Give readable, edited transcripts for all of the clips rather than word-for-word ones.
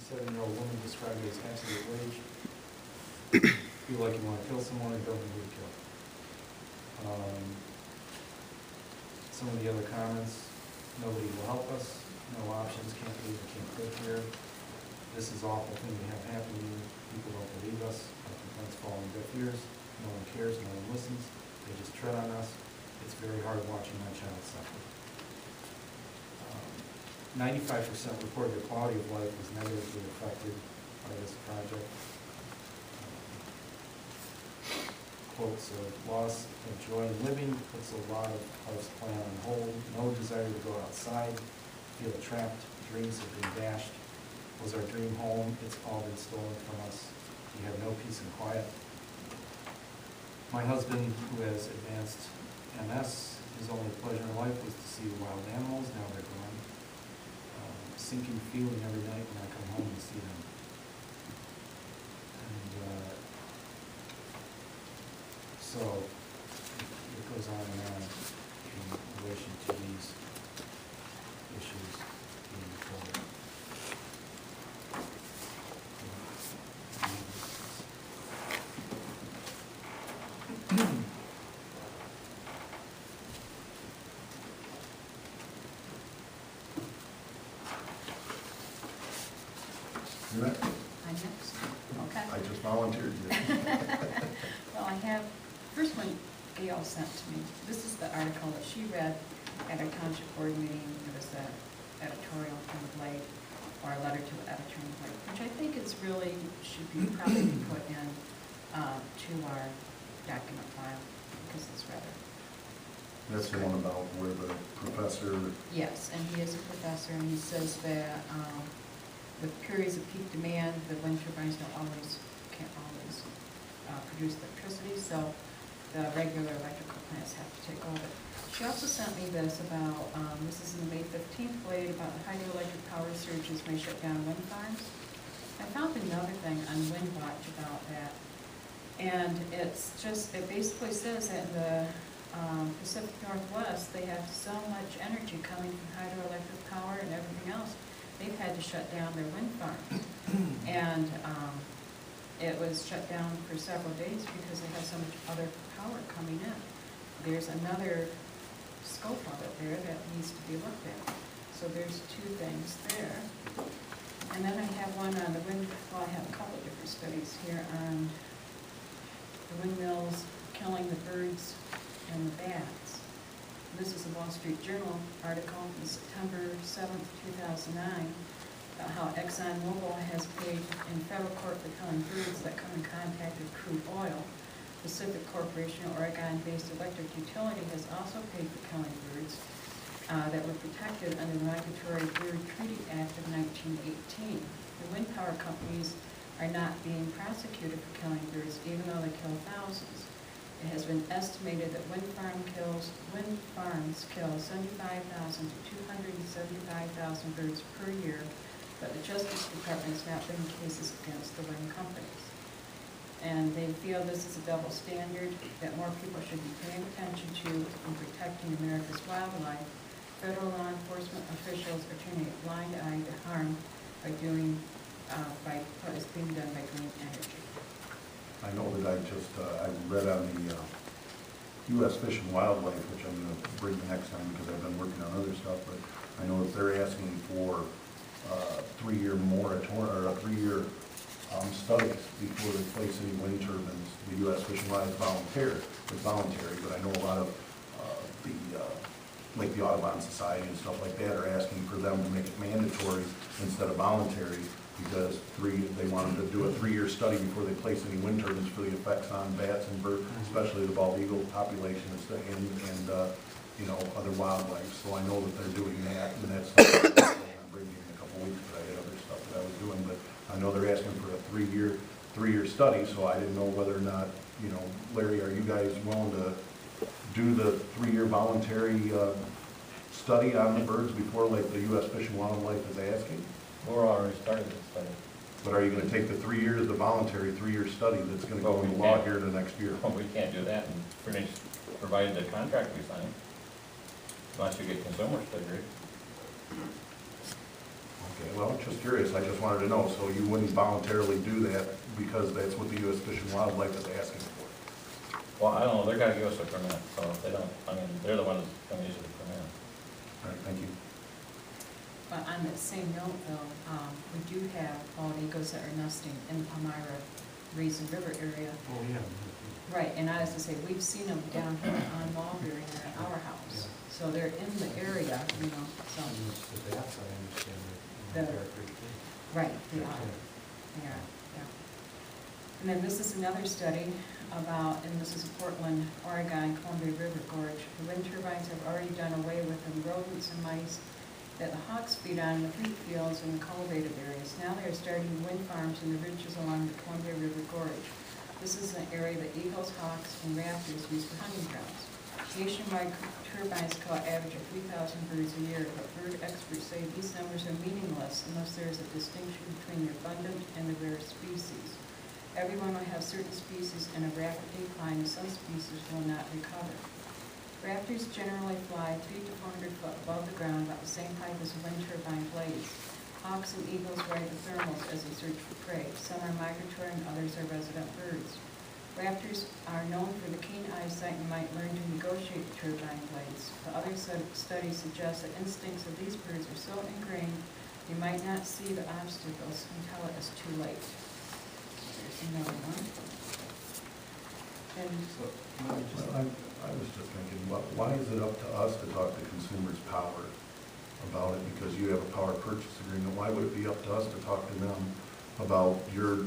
57-year-old woman described it as absolute rage. Feel like you want to kill someone and don't know who to kill. Some of the other comments, nobody will help us, no options, can't believe we can't live here. This is awful thing to have happening. People don't believe us. Our complaints fall on deaf ears. No one cares, no one listens. They just tread on us. It's very hard watching my child suffer. 95% reported their quality of life was negatively affected by this project. Quotes of loss of joy in living puts a lot of life's plan on hold. No desire to go outside. Feel trapped. Dreams have been dashed. Was our dream home? It's all been stolen from us. We have no peace and quiet. My husband, who has advanced MS, his only pleasure in life was to see the wild animals. Now they're gone. Sinking feeling every night when I come home and see them. And so it goes on and on in relation to these issues being reported. You're next. I'm next. Okay. I just volunteered you. Well, I have, first one Gail sent to me. This is the article that she read at our township board meeting. It was an editorial from Blake, or a letter to the editor in Blake, which I think is really, should be probably put in to our document file, because it's rather. That's the one about where the professor. Yes, and he is a professor, and he says that with periods of peak demand, the wind turbines can't always produce electricity, so the regular electrical plants have to take over. She also sent me this about, this is in the May 15th blade, about the hydroelectric power surges may shut down wind farms. I found another thing on WindWatch about that, and it's just, it basically says that in the Pacific Northwest, they have so much energy coming from hydroelectric power and everything else, they've had to shut down their wind farms. And it was shut down for several days because they have so much other power coming in. There's another scope of it there that needs to be looked at. So there's two things there. And then I have one on the wind, well, I have a couple different studies here on the windmills killing the birds and the bats. This is a Wall Street Journal article from September 7th, 2009, about how ExxonMobil has paid in federal court for killing birds that come in contact with crude oil. Pacific Corporation, an Oregon-based electric utility, has also paid for killing birds that were protected under the Migratory Bird Treaty Act of 1918. The wind power companies are not being prosecuted for killing birds, even though they kill thousands. It has been estimated that wind farms kill 75,000 to 275,000 birds per year, but the Justice Department has not been cases against the wind companies. And they feel this is a double standard, that more people should be paying attention to in protecting America's wildlife. Federal law enforcement officials are turning a blind eye to harm by what is being done by green energy. I know that I read on the U.S. Fish and Wildlife, which I'm going to bring next time because I've been working on other stuff, but I know that they're asking for 3-year moratorium, or a 3-year studies before they place any wind turbines. The U.S. Fish and Wildlife it's voluntary, but I know a lot of like the Audubon Society and stuff like that are asking for them to make it mandatory instead of voluntary, because they wanted to do a 3-year study before they place any wind turbines for the effects on bats and birds, especially the bald eagle population and other wildlife. So I know that they're doing that, and that's something I'm bringing in a couple weeks, but I had other stuff that I was doing. But I know they're asking for a 3-year study, so I didn't know whether or not, Larry, are you guys willing to do the 3-year voluntary study on the birds before, like the U.S. Fish and Wildlife is asking? We're already started this study. But are you going to take the 3 years, the voluntary 3-year study that's going to go into law here in the next year? Well, we can't do that and finish, provided the contract we sign, unless you get consumers to agree. Okay, well, just curious, I just wanted to know, so you wouldn't voluntarily do that because that's what the U.S. Fish and Wildlife is asking for? Well, I don't know, they're gonna give us a permit, so if they don't, I mean, they're the ones gonna use the permit. All right, thank you. But on that same note though, we do have bald eagles that are nesting in the Palmyra Reason River area. Oh, yeah. Right, and I was to say, we've seen them down here on Mulberry near our house. So they're in the area, you know, so. And the bats, I understand, The- they're pretty big. Right, they are. Yeah, yeah. And then this is another study about, and this is Portland, Oregon, Columbia River Gorge. The wind turbines have already done away with the rodents and mice that the hawks feed on in the wheat fields and the cultivated areas. Now they are starting wind farms in the ridges along the Columbia River Gorge. This is an area that eagles, hawks, and raptors use for hunting grounds. Nationwide turbines call average of 3,000 birds a year, but bird experts say these numbers are meaningless unless there is a distinction between the abundant and the rare species. Everyone will have certain species in a rapid decline, and some species will not recover. Raptors generally fly 300 to 400 foot above the ground, about the same height as wind turbine blades. Hawks and eagles ride the thermals as they search for prey. Some are migratory and others are resident birds. Raptors are known for the keen eyesight and might learn to negotiate the turbine blades. But other studies suggest that instincts of these birds are so ingrained they might not see the obstacles until it is too late. There's another one. And So, let me just, Well, I was just thinking, why is it up to us to talk to Consumers Power about it? Because you have a power purchase agreement. Why would it be up to us to talk to them about your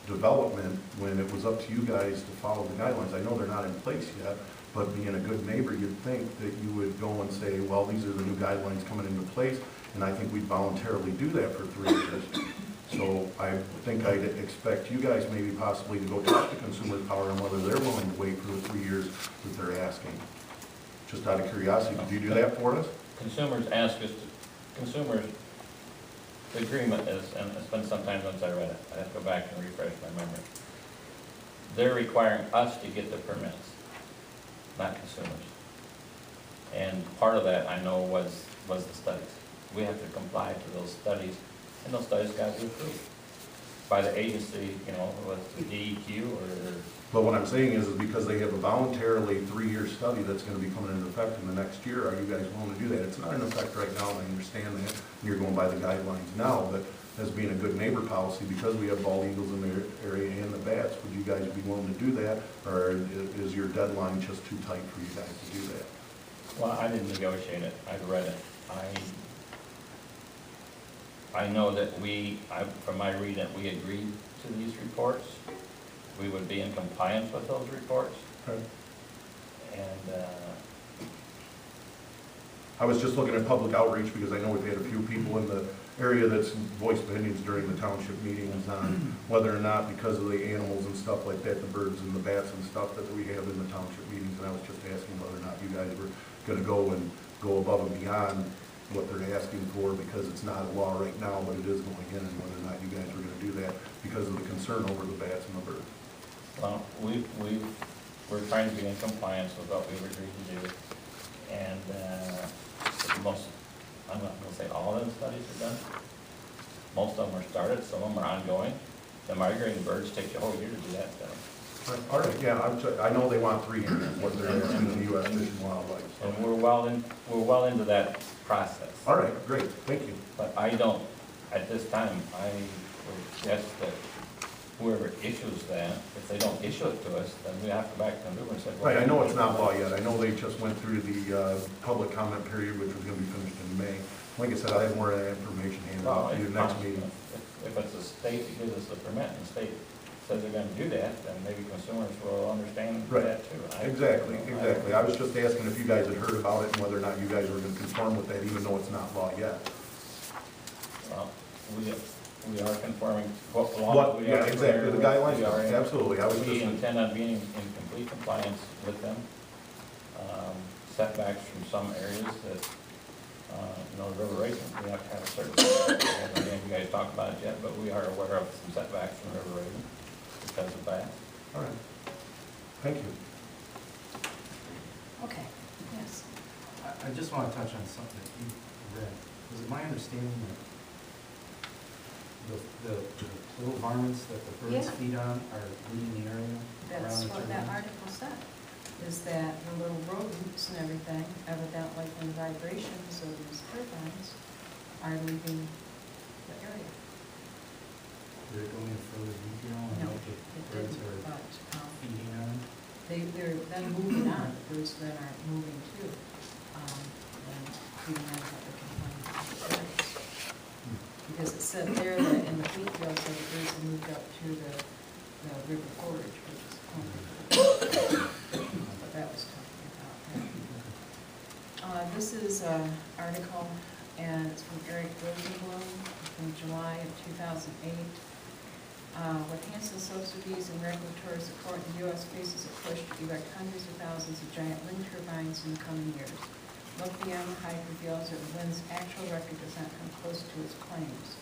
development when it was up to you guys to follow the guidelines? I know they're not in place yet, but being a good neighbor, you'd think that you would go and say, well, these are the new guidelines coming into place, and I think we'd voluntarily do that for 3 years. So I think I'd expect you guys maybe possibly to go talk to Consumer Power on whether they're willing to wait for the 3 years that they're asking. Just out of curiosity, could you do that for us? Consumers ask us to, consumers, the agreement is, and it's been some time since I read it, I have to go back and refresh my memory. They're requiring us to get the permits, not consumers. And part of that, I know, was the studies. We have to comply to those studies, and those studies got to be approved by the agency, you know, was the DEQ or. But what I'm saying is because they have a voluntarily 3-year study that's going to be coming into effect in the next year, are you guys willing to do that? It's not in effect right now, and I understand that, and you're going by the guidelines now, but as being a good neighbor policy, because we have bald eagles in the area and the bats, would you guys be willing to do that, or is your deadline just too tight for you guys to do that? Well, I didn't negotiate it, I've read it. I know that from my reading, we agreed to these reports. We would be in compliance with those reports. Okay. And I was just looking at public outreach because I know we've had a few people in the area that's voiced opinions during the township meetings on whether or not, because of the animals and stuff like that, the birds and the bats and stuff that we have in the township meetings, and I was just asking whether or not you guys were going to go above and beyond what they're asking for, because it's not a law right now, but it is going in, and whether or not you guys were going to do that because of the concern over the bats and the birds. well, we're trying to be in compliance with what we've agreed to do. And I'm not going to say all of the studies are done. Most of them are started, some of them are ongoing. The migrating birds take you a whole year to do that study. All right, yeah, I know they want 3 years, what they're asking in the U.S. Fish and Wildlife. So. And we're well into that process. All right, great, thank you. But I don't, at this time, I would suggest that whoever issues that, if they don't issue it to us, then we have to go back to them and say. well, Right, I know it's not law yet. I know they just went through the public comment period, which was going to be finished in May. Like I said, I have more of that information handed Well, out to you it's next fine. meeting. If it's a state that gives us the permit and the state says they're gonna do that, then maybe consumers will understand Right. that too. Exactly. I was just asking if you guys had heard about it and whether or not you guys were going to conform with that, even though it's not law yet. Well, we are conforming, well, we Yeah, are. exactly, the guidelines, we are in- absolutely. I was We just, intend on being in complete compliance with them. Setbacks from some areas that, the river racing, we have to have a certain, I haven't heard you guys talk about it yet, but we are aware of some setbacks from river racing because of that. all right. Thank you. Okay, yes. I just want to touch on something that you read. Was it my understanding that the little varmints that the birds Yeah. feed on are leaving the area around That's the what that turbines? article said, is that the little rodents and everything, evidently from the vibrations of these turbines, are leaving the area. Did it go into further detail on No, what the it birds didn't, are but feeding on? they're then moving on, the birds then are moving too, and feeding on what they can find in the areas. Because it said there that in the wheat fields, that the birds have moved up to the river forage, which is what that was talking about. This is an article, and it's from Eric Rosenblum from July of 2008. With Hansen subsidies and regulatory support, the U.S. faces a push to erect hundreds of thousands of giant wind turbines in the coming years. Look beyond the hype reveals that the wind's actual record does not come close to its claims.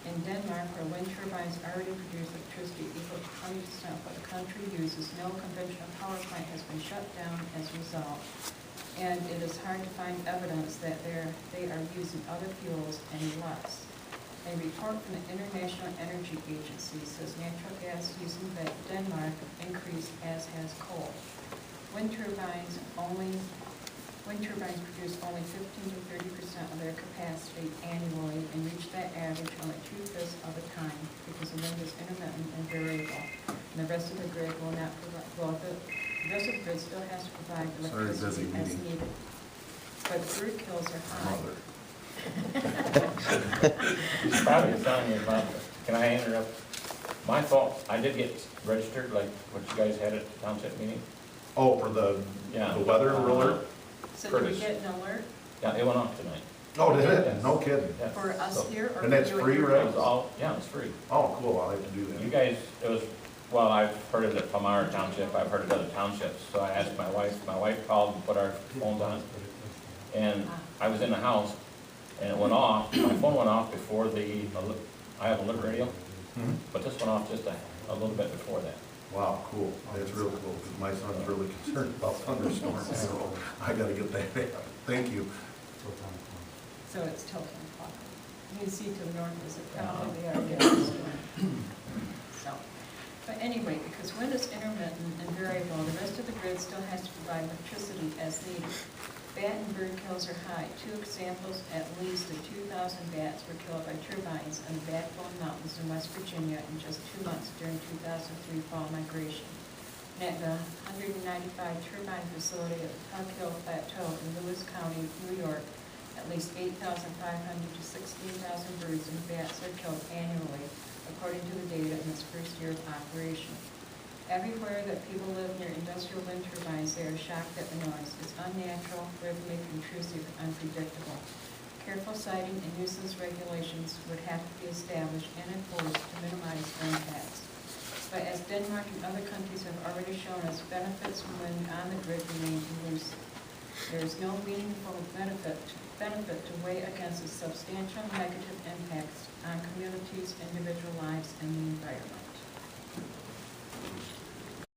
In Denmark, where wind turbines already produce electricity equal to 20% of what the country uses, no conventional power plant has been shut down as a result. And it is hard to find evidence that they are using other fuels any less. A report from the International Energy Agency says natural gas use in Denmark increased, as has coal. Wind turbines produce only 15 to 30% of their capacity annually and reach that average only 2/5 of the time because the wind is intermittent and variable. And the rest of the grid will not provide, well, the rest of the grid still has to provide electricity as needed. But bird kills are high. Mother. He's probably telling you about, can I interrupt? My fault, I did get registered, like what you guys had at the township meeting. Oh, for the Yeah. weather alert? So did we Curtis. get an alert Yeah, it went off tonight. Oh, did it? Yes. No kidding. Yes. for us So, here? Or And that's for you at free, your right? It was all, yeah, it's free. Oh, cool, I'll have to do that. You guys, it was, well, I've heard it at Palmyra Township, I've heard it at other townships, so I asked my wife called and put our phones on, and I was in the house, and it went off, my phone went off before I have a little radio, Mhm. but this went off just a little bit before that. Wow, cool, that's real cool, because my son's really concerned about thunderstorms, so I gotta get that app. Thank you. Till 10 o'clock. So it's till 10 o'clock. You can see to the north is it probably are getting storm. So, but anyway, because wind is intermittent and variable, the rest of the grid still has to provide electricity as needed. Bat and bird kills are high. 2 examples, at least of 2,000 bats were killed by turbines in the Backbone Mountains in West Virginia in just 2 months during 2003 fall migration. And at the 195 turbine facility at the Tuck Hill Plateau in Lewis County, New York, at least 8,500 to 16,000 birds and bats are killed annually, according to the data in its first year of operation. Everywhere that people live near industrial wind turbines, they are shocked at the noise. It's unnatural, rhythmic, intrusive, and unpredictable. Careful siting and nuisance regulations would have to be established and enforced to minimize their impacts. But as Denmark and other countries have already shown us, benefits from wind on the grid remain elusive. There is no meaningful benefit to weigh against the substantial negative impacts on communities, individual lives, and the environment.